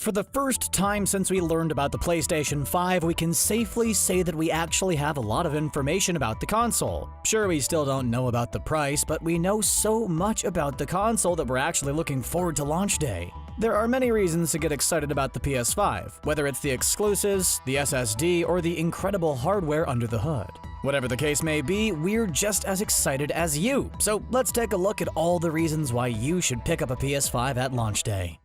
For the first time since we learned about the PlayStation 5, we can safely say that we actually have a lot of information about the console. Sure, we still don't know about the price, but we know so much about the console that we're actually looking forward to launch day. There are many reasons to get excited about the PS5, whether it's the exclusives, the SSD, or the incredible hardware under the hood. Whatever the case may be, we're just as excited as you, so let's take a look at all the reasons why you should pick up a PS5 at launch day.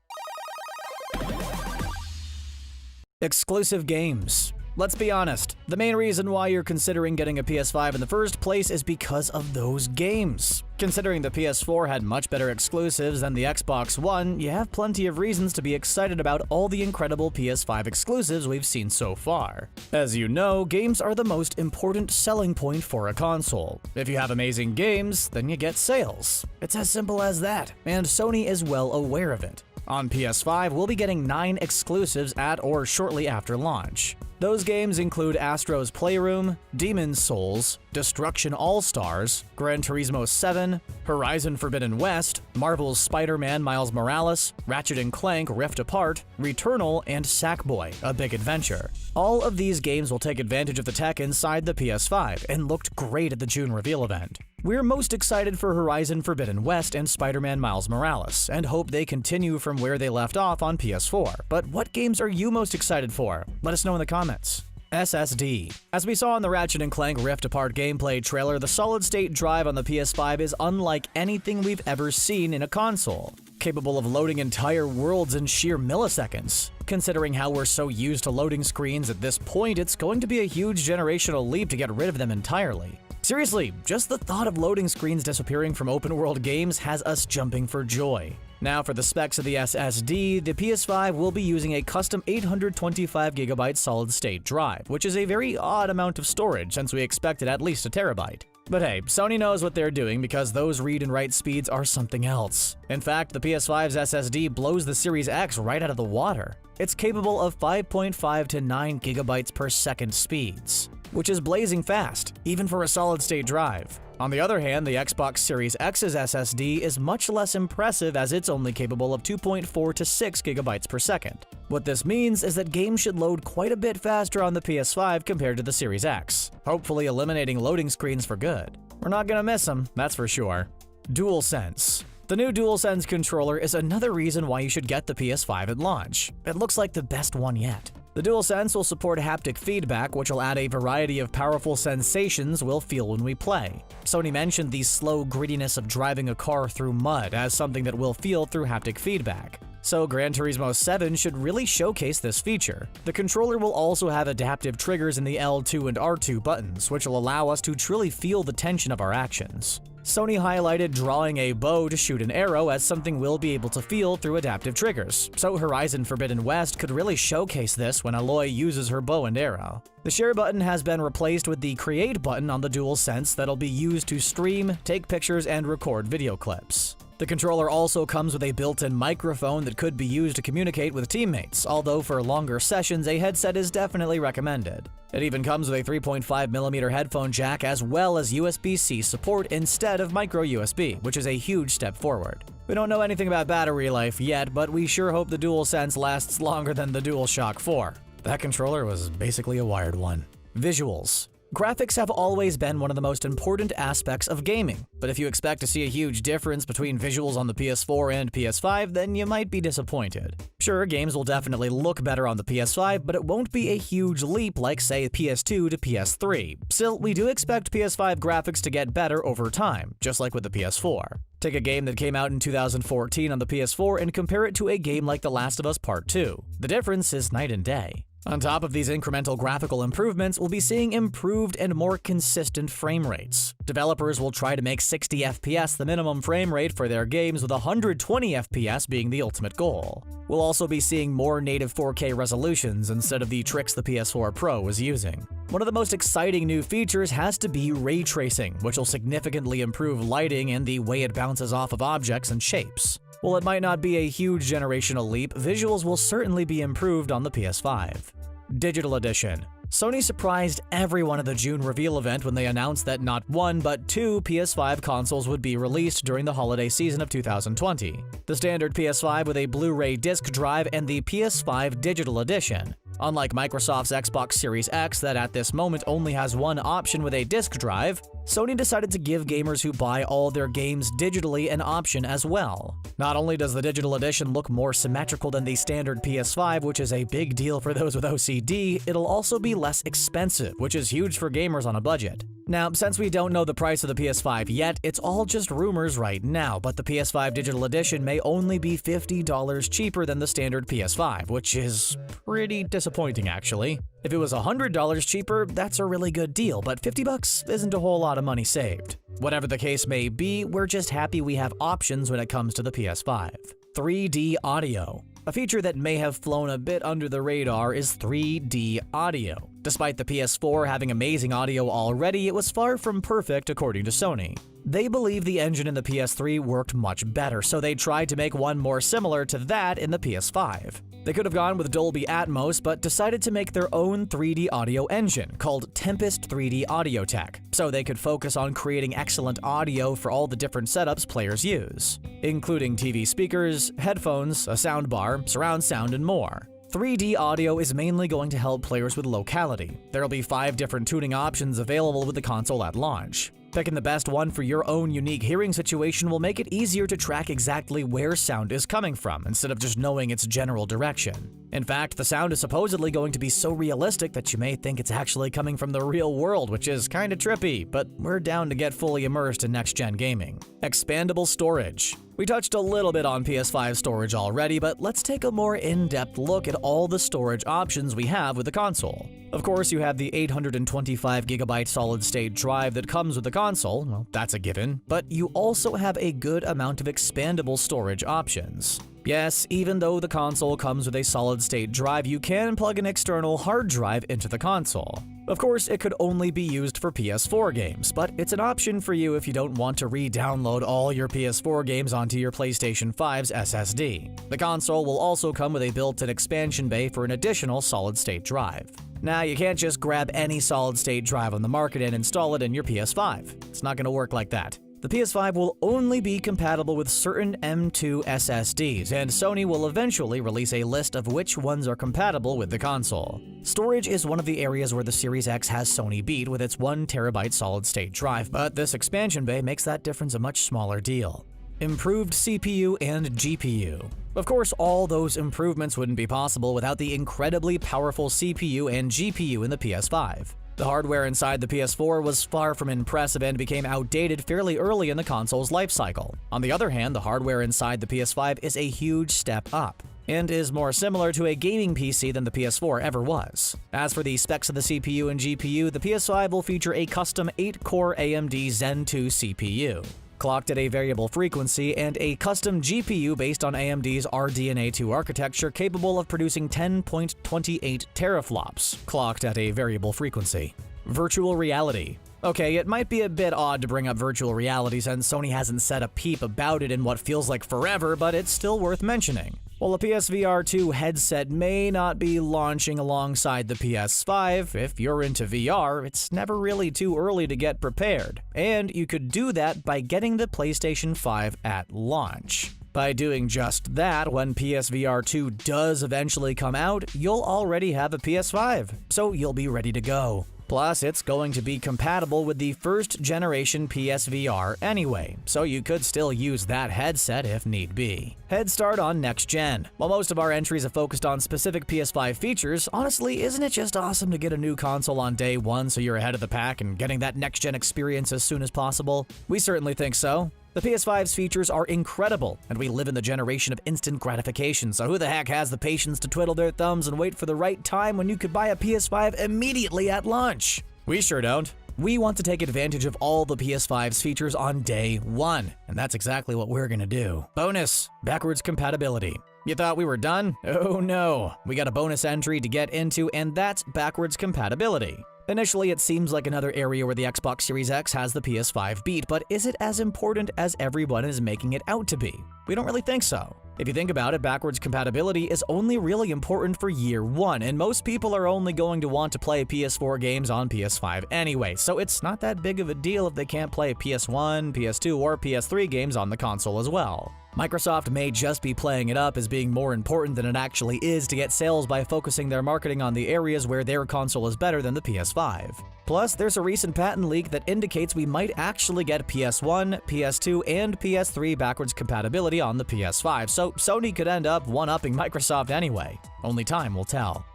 Exclusive games. Let's be honest, the main reason why you're considering getting a PS5 in the first place is because of those games. Considering the PS4 had much better exclusives than the Xbox One, you have plenty of reasons to be excited about all the incredible PS5 exclusives we've seen so far. As you know, games are the most important selling point for a console. If you have amazing games, then you get sales. It's as simple as that, and Sony is well aware of it. On PS5, we'll be getting 9 exclusives at or shortly after launch. Those games include Astro's Playroom, Demon's Souls, Destruction All-Stars, Gran Turismo 7, Horizon Forbidden West, Marvel's Spider-Man Miles Morales, Ratchet & Clank Rift Apart, Returnal, and Sackboy: A Big Adventure. All of these games will take advantage of the tech inside the PS5 and looked great at the June reveal event. We're most excited for Horizon Forbidden West and Spider-Man Miles Morales, and hope they continue from where they left off on PS4. But what games are you most excited for? Let us know in the comments. SSD. As we saw in the Ratchet & Clank Rift Apart gameplay trailer, the solid-state drive on the PS5 is unlike anything we've ever seen in a console, capable of loading entire worlds in sheer milliseconds. Considering how we're so used to loading screens at this point, it's going to be a huge generational leap to get rid of them entirely. Seriously, just the thought of loading screens disappearing from open-world games has us jumping for joy. Now for the specs of the SSD, the PS5 will be using a custom 825GB solid-state drive, which is a very odd amount of storage since we expected at least a terabyte. But hey, Sony knows what they're doing because those read and write speeds are something else. In fact, the PS5's SSD blows the Series X right out of the water. It's capable of 5.5 to 9 GB per second speeds, which is blazing fast, even for a solid-state drive. On the other hand, the Xbox Series X's SSD is much less impressive as it's only capable of 2.4 to 6 GB per second. What this means is that games should load quite a bit faster on the PS5 compared to the Series X, hopefully eliminating loading screens for good. We're not gonna miss them, that's for sure. DualSense. The new DualSense controller is another reason why you should get the PS5 at launch. It looks like the best one yet. The DualSense will support haptic feedback, which will add a variety of powerful sensations we'll feel when we play. Sony mentioned the slow grittiness of driving a car through mud as something that we'll feel through haptic feedback. So Gran Turismo 7 should really showcase this feature. The controller will also have adaptive triggers in the L2 and R2 buttons, which will allow us to truly feel the tension of our actions. Sony highlighted drawing a bow to shoot an arrow as something we'll be able to feel through adaptive triggers, so Horizon Forbidden West could really showcase this when Aloy uses her bow and arrow. The share button has been replaced with the create button on the DualSense that'll be used to stream, take pictures, and record video clips. The controller also comes with a built-in microphone that could be used to communicate with teammates, although for longer sessions a headset is definitely recommended. It even comes with a 3.5mm headphone jack as well as USB-C support instead of micro USB, which is a huge step forward. We don't know anything about battery life yet, but we sure hope the DualSense lasts longer than the DualShock 4. That controller was basically a wired one. Visuals. Graphics have always been one of the most important aspects of gaming, but if you expect to see a huge difference between visuals on the PS4 and PS5, then you might be disappointed. Sure, games will definitely look better on the PS5, but it won't be a huge leap like, say, PS2 to PS3. Still, we do expect PS5 graphics to get better over time, just like with the PS4. Take a game that came out in 2014 on the PS4 and compare it to a game like The Last of Us Part 2. The difference is night and day. On top of these incremental graphical improvements, we'll be seeing improved and more consistent frame rates. Developers will try to make 60 FPS the minimum frame rate for their games, with 120 FPS being the ultimate goal. We'll also be seeing more native 4K resolutions instead of the tricks the PS4 Pro was using. One of the most exciting new features has to be ray tracing, which will significantly improve lighting and the way it bounces off of objects and shapes. While it might not be a huge generational leap, visuals will certainly be improved on the PS5. Digital Edition. Sony surprised everyone at the June reveal event when they announced that not one but two PS5 consoles would be released during the holiday season of 2020. The standard PS5 with a Blu-ray disc drive and the PS5 Digital Edition. Unlike Microsoft's Xbox Series X that at this moment only has one option with a disc drive, Sony decided to give gamers who buy all their games digitally an option as well. Not only does the digital edition look more symmetrical than the standard PS5, which is a big deal for those with OCD, it'll also be less expensive, which is huge for gamers on a budget. Now, since we don't know the price of the PS5 yet, it's all just rumors right now, but the PS5 Digital Edition may only be $50 cheaper than the standard PS5, which is pretty disappointing actually. If it was $100 cheaper, that's a really good deal, but $50 isn't a whole lot of money saved. Whatever the case may be, we're just happy we have options when it comes to the PS5. 3D audio. A feature that may have flown a bit under the radar is 3D audio. Despite the PS4 having amazing audio already, it was far from perfect according to Sony. They believe the engine in the PS3 worked much better, so they tried to make one more similar to that in the PS5. They could have gone with Dolby Atmos, but decided to make their own 3D audio engine called Tempest 3D Audio Tech, so they could focus on creating excellent audio for all the different setups players use, including TV speakers, headphones, a soundbar, surround sound, and more. 3D audio is mainly going to help players with locality. There will be 5 different tuning options available with the console at launch. Picking the best one for your own unique hearing situation will make it easier to track exactly where sound is coming from, instead of just knowing its general direction. In fact, the sound is supposedly going to be so realistic that you may think it's actually coming from the real world, which is kinda trippy, but we're down to get fully immersed in next-gen gaming. Expandable storage. We touched a little bit on PS5 storage already, but let's take a more in-depth look at all the storage options we have with the console. Of course, you have the 825GB solid-state drive that comes with the console, well, that's a given, but you also have a good amount of expandable storage options. Yes, even though the console comes with a solid-state drive, you can plug an external hard drive into the console. Of course, it could only be used for PS4 games, but it's an option for you if you don't want to re-download all your PS4 games onto your PlayStation 5's SSD. The console will also come with a built-in expansion bay for an additional solid-state drive. Now, you can't just grab any solid-state drive on the market and install it in your PS5. It's not going to work like that. The PS5 will only be compatible with certain M.2 SSDs, and Sony will eventually release a list of which ones are compatible with the console. Storage is one of the areas where the Series X has Sony beat with its 1TB solid-state drive, but this expansion bay makes that difference a much smaller deal. Improved CPU and GPU. Of course, all those improvements wouldn't be possible without the incredibly powerful CPU and GPU in the PS5. The hardware inside the PS4 was far from impressive and became outdated fairly early in the console's lifecycle. On the other hand, the hardware inside the PS5 is a huge step up, and is more similar to a gaming PC than the PS4 ever was. As for the specs of the CPU and GPU, the PS5 will feature a custom 8-core AMD Zen 2 CPU, clocked at a variable frequency, and a custom GPU based on AMD's RDNA 2 architecture capable of producing 10.28 teraflops, clocked at a variable frequency. Virtual reality. Okay, it might be a bit odd to bring up virtual reality since Sony hasn't said a peep about it in what feels like forever, but it's still worth mentioning. While the PSVR 2 headset may not be launching alongside the PS5, if you're into VR, it's never really too early to get prepared. And you could do that by getting the PlayStation 5 at launch. By doing just that, when PSVR 2 does eventually come out, you'll already have a PS5, so you'll be ready to go. Plus, it's going to be compatible with the first-generation PSVR anyway, so you could still use that headset if need be. Head start on next-gen. While most of our entries have focused on specific PS5 features, honestly, isn't it just awesome to get a new console on day one so you're ahead of the pack and getting that next-gen experience as soon as possible? We certainly think so. The PS5's features are incredible, and we live in the generation of instant gratification, so who the heck has the patience to twiddle their thumbs and wait for the right time when you could buy a PS5 immediately at launch? We sure don't. We want to take advantage of all the PS5's features on day one, and that's exactly what we're gonna do. Bonus: backwards compatibility. You thought we were done? Oh no, we got a bonus entry to get into, and that's backwards compatibility. Initially, it seems like another area where the Xbox Series X has the PS5 beat, but is it as important as everyone is making it out to be? We don't really think so. If you think about it, backwards compatibility is only really important for year one, and most people are only going to want to play PS4 games on PS5 anyway, so it's not that big of a deal if they can't play PS1, PS2, or PS3 games on the console as well. Microsoft may just be playing it up as being more important than it actually is to get sales by focusing their marketing on the areas where their console is better than the PS5. Plus, there's a recent patent leak that indicates we might actually get PS1, PS2, and PS3 backwards compatibility on the PS5, so Sony could end up one-upping Microsoft anyway. Only time will tell.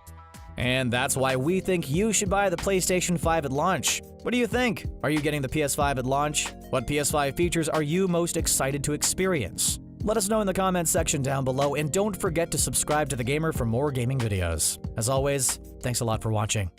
And that's why we think you should buy the PlayStation 5 at launch. What do you think? Are you getting the PS5 at launch? What PS5 features are you most excited to experience? Let us know in the comments section down below, and don't forget to subscribe to The Gamer for more gaming videos. As always, thanks a lot for watching.